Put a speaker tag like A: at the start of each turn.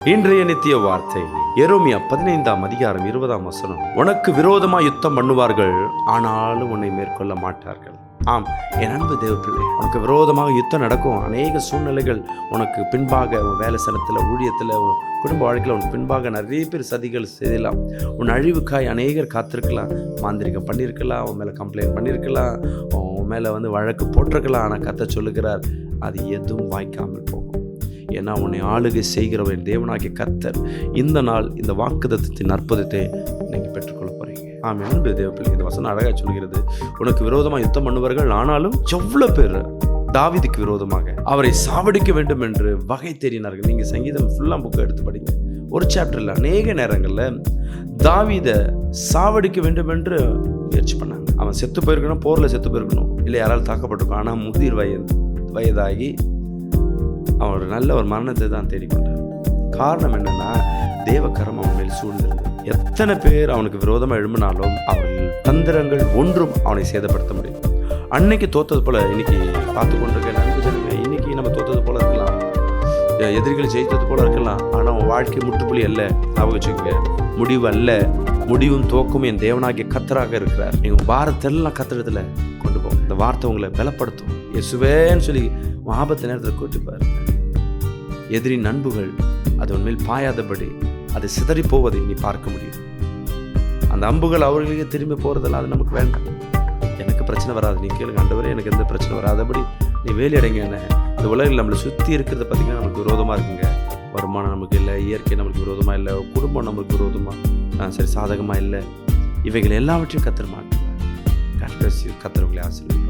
A: இன்றைய நித்திய வார்த்தை எரேமியா 15:20. உனக்கு விரோதமாய் யுத்தம் பண்ணுவார்கள், ஆனாலும் உன்னை மேற்கொள்ள மாட்டார்கள். ஆம், என் அன்பு தேவ பிள்ளை, உனக்கு விரோதமாக யுத்தம் நடக்கும். அநேக சூழ்நிலைகள் உனக்கு பின்பாக, உன் வேலை ஸ்தலத்தில், ஊழியத்தில், குடும்ப வாழ்க்கையில் உனக்கு பின்பாக நிறைய பேர் சதிகள் செய்யலாம். உன் அழிவுக்காய் அநேகர் காத்திருக்கலாம். மாந்திரிகம் பண்ணியிருக்கலாம், உன் மேலே கம்ப்ளைண்ட் பண்ணியிருக்கலாம், உன் மேலே வழக்கு போட்டிருக்கலாம். ஆனால் கர்த்தர் சொல்லுகிறார், அது எதுவும் வாய்க்காமல் போகும். ஏன்னா உன்னை ஆளுகை செய்கிறவன் தேவனாகிய கர்த்தர் இந்த நாள் இந்த வாக்குத்தத்தத்தின் அற்புதத்தை நீங்கள் பெற்றுக்கொள்ள போறீங்க. ஆமாம், அன்பு தேவ பிள்ளை, இந்த வசனம் அழகாக சொல்கிறது. உனக்கு விரோதமாக யுத்தம் பண்ணுவார்கள், ஆனாலும் எவ்வளோ பேர் தாவீதுக்கு விரோதமாக அவரை சாவடிக்க வேண்டும் என்று வகை தேடினார்கள். நீங்கள் சங்கீதம் ஃபுல்லாக புக்கை எடுத்து படிங்க. ஒரு சாப்டரில் அநேக நேரங்களில் தாவீதை சாவடிக்க வேண்டும் என்று முயற்சி பண்ணாங்க. அவன் செத்து போயிருக்கணும், போரில் செத்து போயிருக்கணும், இல்லை யாரால் தாக்கப்பட்டிருக்கணும். ஆனால் முதிர் வயதாகி அவன் ஒரு நல்ல ஒரு மரணத்தை தான் தேடிக்கொண்டான். காரணம் என்னன்னா, தேவக்கரம் அவன் மேல் சூழ்ந்திருந்தது. எத்தனை பேர் அவனுக்கு விரோதமாக எழும்பினாலும் அவர்கள் தந்திரங்கள் ஒன்றும் அவனை சேதப்படுத்த முடியும். அன்னைக்கு தோத்தது போல இன்னைக்கு பார்த்து கொண்டிருக்க நண்பு ஜனமே, இன்னைக்கு நம்ம தோத்தது போல இருக்கலாம், எதிரிகள் ஜெயித்தது போல இருக்கலாம். ஆனால் அவன் வாழ்க்கை முற்றுப்புள்ளி அல்ல. அவங்க வச்சுக்கோங்க, முடிவு அல்ல. முடிவும் தோக்கும் என் தேவனாகிய கர்த்தராக இருக்கிறார். நீங்கள் பாரத்தெல்லாம் கர்த்தரிடத்துல கொண்டு போங்க. இந்த வார்த்தை உங்களை பலப்படுத்தும். இயேசுவேன்னு சொல்லி ஆபத்து நேரத்தில் கூட்டிப்பார். எதிரின் அன்புகள் அது உண்மையில் பாயாதபடி அது சிதறி போவதை நீ பார்க்க முடியும். அந்த அம்புகள் அவர்களுக்கு திரும்பி போறதெல்லாம் அது நமக்கு வேண்டாம். எனக்கு பிரச்சனை வராது, நீ கேளுங்க ஆண்டவரே, எனக்கு எந்த பிரச்சனை வராதபடி நீ வேலையடைங்க. இந்த உலகில் நம்மளை சுற்றி இருக்கிறத பார்த்தீங்கன்னா நமக்கு விரோதமாக இருக்குங்க. வருமானம் நமக்கு இல்லை, இயற்கை நமக்கு விரோதமாக இல்லை, குடும்பம் நமக்கு விரோதமாக சரி சாதகமாக இல்லை. இவைகள் எல்லாவற்றையும் கர்த்தர் மாட்டுவார். கர்த்தர் உங்களை ஆசீர்வதிப்பார்.